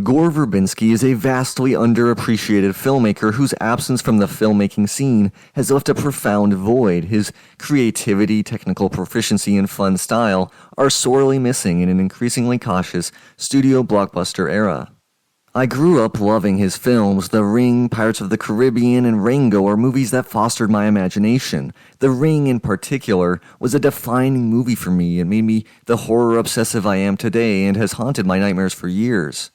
Gore Verbinski is a vastly underappreciated filmmaker whose absence from the filmmaking scene has left a profound void. His creativity, technical proficiency, and fun style are sorely missing in an increasingly cautious studio blockbuster era. I grew up loving his films. The Ring, Pirates of the Caribbean, and Rango are movies that fostered my imagination. The Ring, in particular, was a defining movie for me. It made me the horror obsessive I am today and has haunted my nightmares for years.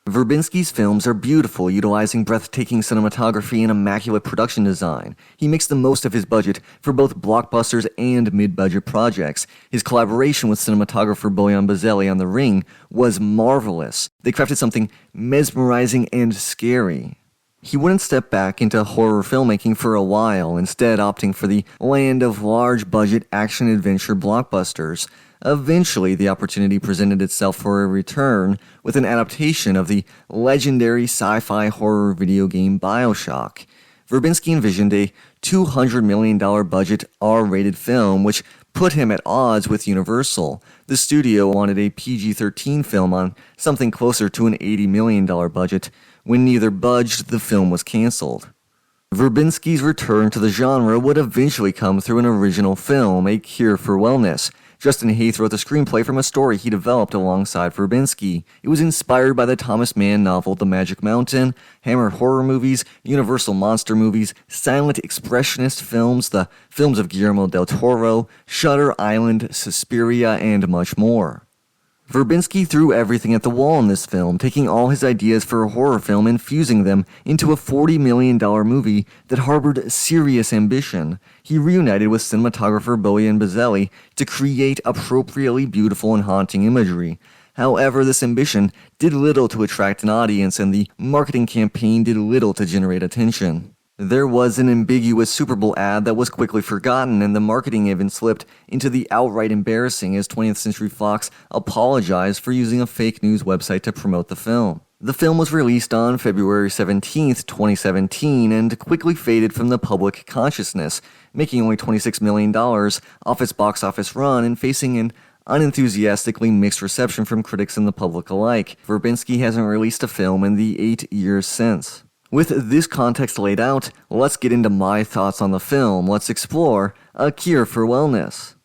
Verbinski's films are beautiful, utilizing breathtaking cinematography and immaculate production design. He makes the most of his budget for both blockbusters and mid-budget projects. His collaboration with cinematographer Bojan Bazeli on The Ring was marvelous. They crafted something mesmerizing and scary. He wouldn't step back into horror filmmaking for a while, instead opting for the land of large-budget action-adventure blockbusters. Eventually, the opportunity presented itself for a return with an adaptation of the legendary sci-fi horror video game Bioshock. Verbinski envisioned a $200 million budget R-rated film, which put him at odds with Universal. The studio wanted a PG-13 film on something closer to an $80 million budget. When neither budged, the film was canceled. Verbinski's return to the genre would eventually come through an original film, A Cure for Wellness. Justin Haith wrote the screenplay from a story he developed alongside Verbinski. It was inspired by the Thomas Mann novel The Magic Mountain, Hammer horror movies, Universal monster movies, silent expressionist films, the films of Guillermo del Toro, Shutter Island, Suspiria, and much more. Verbinski threw everything at the wall in this film, taking all his ideas for a horror film and fusing them into a $40 million movie that harbored serious ambition. He reunited with cinematographer Bojan Bazeli to create appropriately beautiful and haunting imagery. However, this ambition did little to attract an audience, and the marketing campaign did little to generate attention. There was an ambiguous Super Bowl ad that was quickly forgotten, and the marketing even slipped into the outright embarrassing as 20th Century Fox apologized for using a fake news website to promote the film. The film was released on February 17, 2017, and quickly faded from the public consciousness, making only $26 million off its box office run and facing an unenthusiastically mixed reception from critics and the public alike. Verbinski hasn't released a film in the 8 years since. With this context laid out, let's get into my thoughts on the film. Let's explore A Cure for Wellness.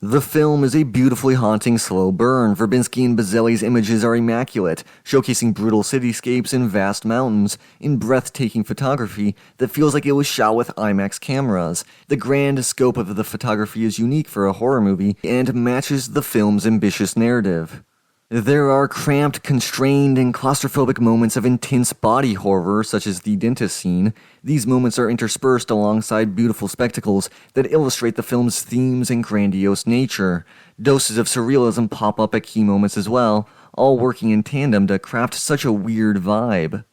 The film is a beautifully haunting slow burn. Verbinski and Bazeli's images are immaculate, showcasing brutal cityscapes and vast mountains in breathtaking photography that feels like it was shot with IMAX cameras. The grand scope of the photography is unique for a horror movie and matches the film's ambitious narrative. There are cramped, constrained, and claustrophobic moments of intense body horror, such as the dentist scene. These moments are interspersed alongside beautiful spectacles that illustrate the film's themes and grandiose nature. Doses of surrealism pop up at key moments as well, all working in tandem to craft such a weird vibe.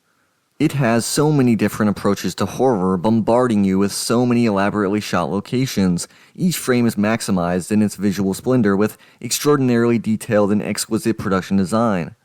It has so many different approaches to horror, bombarding you with so many elaborately shot locations. Each frame is maximized in its visual splendor with extraordinarily detailed and exquisite production design.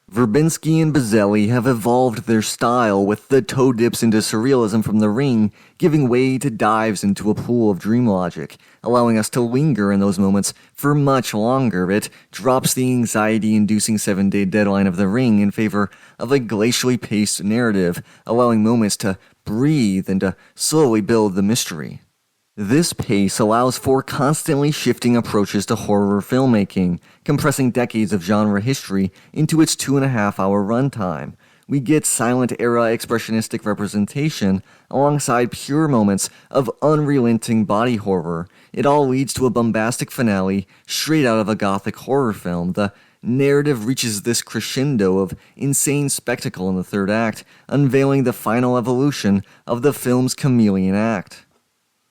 Verbinski and Bazeli have evolved their style, with the toe dips into surrealism from The Ring giving way to dives into a pool of dream logic, allowing us to linger in those moments for much longer. It drops the anxiety-inducing 7-day deadline of The Ring in favor of a glacially paced narrative, allowing moments to breathe and to slowly build the mystery. This pace allows for constantly shifting approaches to horror filmmaking, compressing decades of genre history into its 2.5-hour runtime. We get silent-era expressionistic representation alongside pure moments of unrelenting body horror. It all leads to a bombastic finale straight out of a gothic horror film. The narrative reaches this crescendo of insane spectacle in the third act, unveiling the final evolution of the film's chameleon act.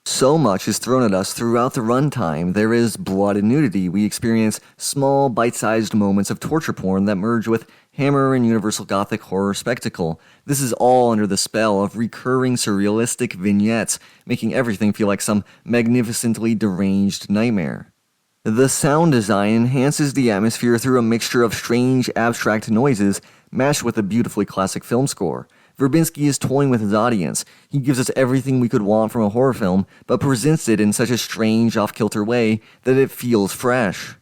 So much is thrown at us throughout the runtime. There is blood and nudity. We experience small, bite-sized moments of torture porn that merge with Hammer and Universal Gothic horror spectacle. This is all under the spell of recurring surrealistic vignettes, making everything feel like some magnificently deranged nightmare. The sound design enhances the atmosphere through a mixture of strange, abstract noises matched with a beautifully classic film score. Verbinski is toying with his audience. He gives us everything we could want from a horror film, but presents it in such a strange, off-kilter way that it feels fresh.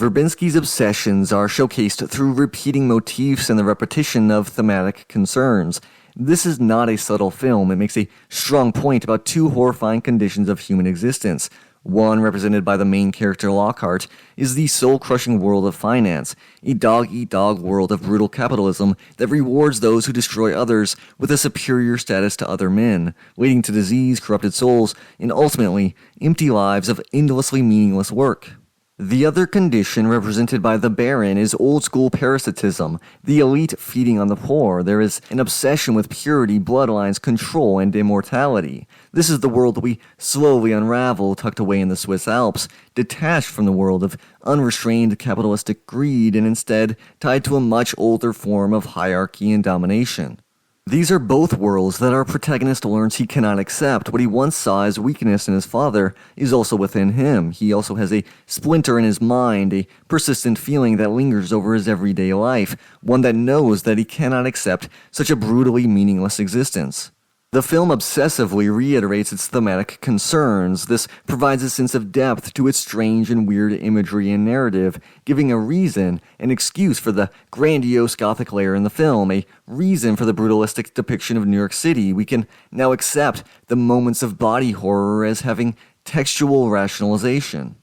Verbinski's obsessions are showcased through repeating motifs and the repetition of thematic concerns. This is not a subtle film. It makes a strong point about two horrifying conditions of human existence. One, represented by the main character Lockhart, is the soul-crushing world of finance, a dog-eat-dog world of brutal capitalism that rewards those who destroy others with a superior status to other men, leading to disease, corrupted souls, and ultimately, empty lives of endlessly meaningless work. The other condition represented by the Baron is old-school parasitism, the elite feeding on the poor. There is an obsession with purity, bloodlines, control, and immortality. This is the world that we slowly unravel, tucked away in the Swiss Alps, detached from the world of unrestrained capitalistic greed and instead tied to a much older form of hierarchy and domination. These are both worlds that our protagonist learns he cannot accept. What he once saw as weakness in his father is also within him. He also has a splinter in his mind, a persistent feeling that lingers over his everyday life, one that knows that he cannot accept such a brutally meaningless existence. The film obsessively reiterates its thematic concerns. This provides a sense of depth to its strange and weird imagery and narrative, giving a reason, an excuse for the grandiose gothic layer in the film, a reason for the brutalistic depiction of New York City. We can now accept the moments of body horror as having textual rationalization.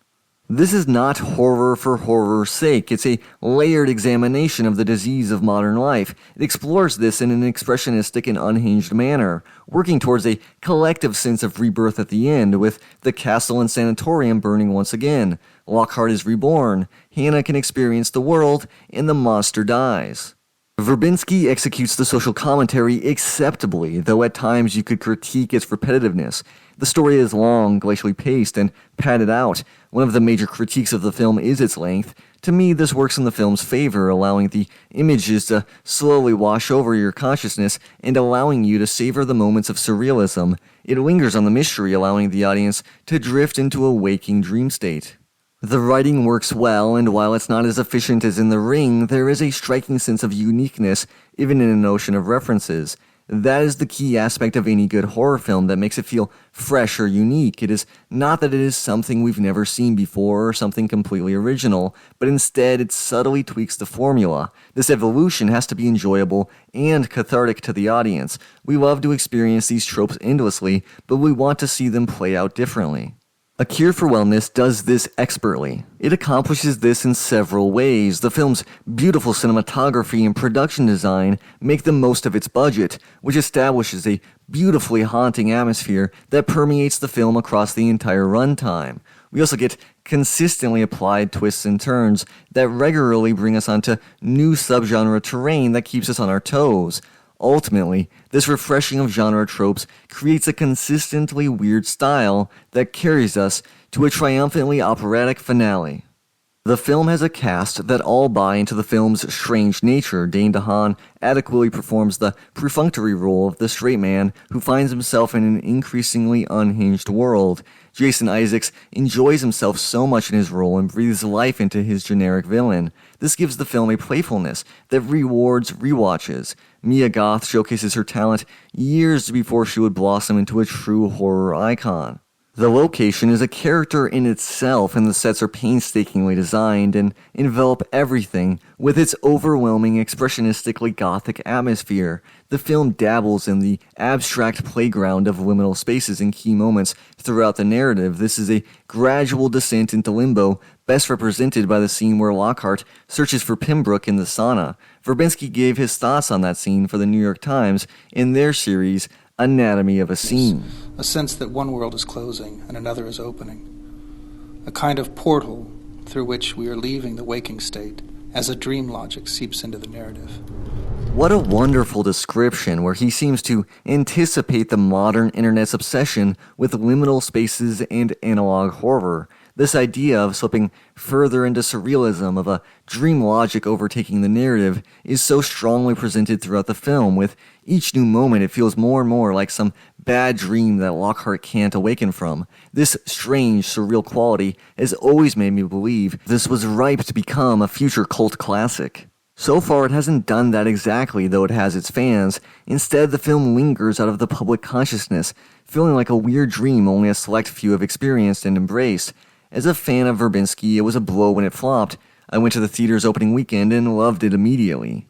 This is not horror for horror's sake. It's a layered examination of the disease of modern life. It explores this in an expressionistic and unhinged manner, working towards a collective sense of rebirth at the end, with the castle and sanatorium burning once again. Lockhart is reborn, Hannah can experience the world, and the monster dies. Verbinski executes the social commentary acceptably, though at times you could critique its repetitiveness. The story is long, glacially paced, and padded out. One of the major critiques of the film is its length. To me, this works in the film's favor, allowing the images to slowly wash over your consciousness and allowing you to savor the moments of surrealism. It lingers on the mystery, allowing the audience to drift into a waking dream state. The writing works well, and while it's not as efficient as in The Ring, there is a striking sense of uniqueness, even in an ocean of references. That is the key aspect of any good horror film that makes it feel fresh or unique. It is not that it is something we've never seen before or something completely original, but instead it subtly tweaks the formula. This evolution has to be enjoyable and cathartic to the audience. We love to experience these tropes endlessly, but we want to see them play out differently. A Cure for Wellness does this expertly. It accomplishes this in several ways. The film's beautiful cinematography and production design make the most of its budget, which establishes a beautifully haunting atmosphere that permeates the film across the entire runtime. We also get consistently applied twists and turns that regularly bring us onto new subgenre terrain that keeps us on our toes. Ultimately, this refreshing of genre tropes creates a consistently weird style that carries us to a triumphantly operatic finale. The film has a cast that all buy into the film's strange nature. Dane DeHaan adequately performs the perfunctory role of the straight man who finds himself in an increasingly unhinged world. Jason Isaacs enjoys himself so much in his role and breathes life into his generic villain. This gives the film a playfulness that rewards rewatches. Mia Goth showcases her talent years before she would blossom into a true horror icon. The location is a character in itself, and the sets are painstakingly designed and envelop everything with its overwhelming expressionistically gothic atmosphere. The film dabbles in the abstract playground of liminal spaces in key moments throughout the narrative. This is a gradual descent into limbo, best represented by the scene where Lockhart searches for Pembroke in the sauna. Verbinski gave his thoughts on that scene for the New York Times in their series, Anatomy of a Scene. A sense that one world is closing and another is opening. A kind of portal through which we are leaving the waking state as a dream logic seeps into the narrative. What a wonderful description, where he seems to anticipate the modern internet's obsession with liminal spaces and analog horror. This idea of slipping further into surrealism, of a dream logic overtaking the narrative, is so strongly presented throughout the film. With each new moment, it feels more and more like some bad dream that Lockhart can't awaken from. This strange, surreal quality has always made me believe this was ripe to become a future cult classic. So far, it hasn't done that exactly, though it has its fans. Instead, the film lingers out of the public consciousness, feeling like a weird dream only a select few have experienced and embraced. As a fan of Verbinski, it was a blow when it flopped. I went to the theater's opening weekend and loved it immediately.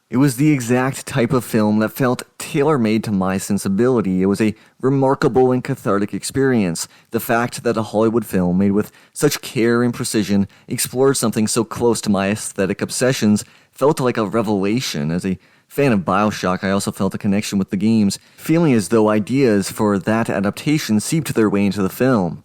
It was the exact type of film that felt tailor-made to my sensibility. It was a remarkable and cathartic experience. The fact that a Hollywood film made with such care and precision explored something so close to my aesthetic obsessions felt like a revelation. As a fan of Bioshock, I also felt a connection with the games, feeling as though ideas for that adaptation seeped their way into the film.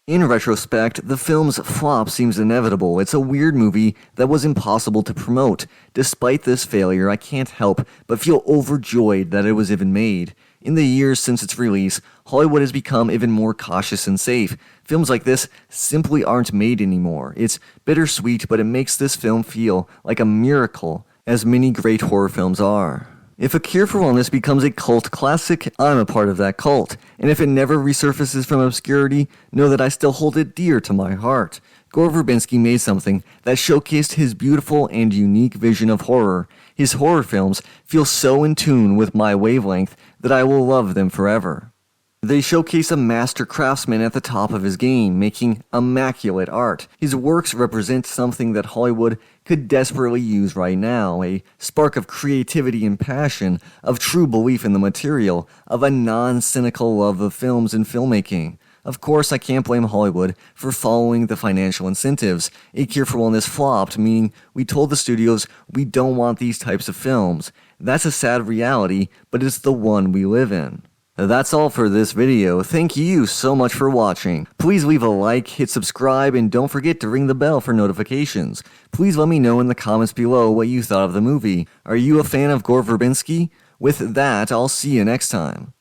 In retrospect, the film's flop seems inevitable. It's a weird movie that was impossible to promote. Despite this failure, I can't help but feel overjoyed that it was even made. In the years since its release, Hollywood has become even more cautious and safe. Films like this simply aren't made anymore. It's bittersweet, but it makes this film feel like a miracle, as many great horror films are. If A Cure for Wellness becomes a cult classic, I'm a part of that cult. And if it never resurfaces from obscurity, know that I still hold it dear to my heart. Gore Verbinski made something that showcased his beautiful and unique vision of horror. His horror films feel so in tune with my wavelength that I will love them forever. They showcase a master craftsman at the top of his game, making immaculate art. His works represent something that Hollywood could desperately use right now, a spark of creativity and passion, of true belief in the material, of a non-cynical love of films and filmmaking. Of course, I can't blame Hollywood for following the financial incentives. A Cure for Wellness flopped, meaning we told the studios we don't want these types of films. That's a sad reality, but it's the one we live in. That's all for this video. Thank you so much for watching. Please leave a like, hit subscribe, and don't forget to ring the bell for notifications. Please let me know in the comments below what you thought of the movie. Are you a fan of Gore Verbinski? With that, I'll see you next time.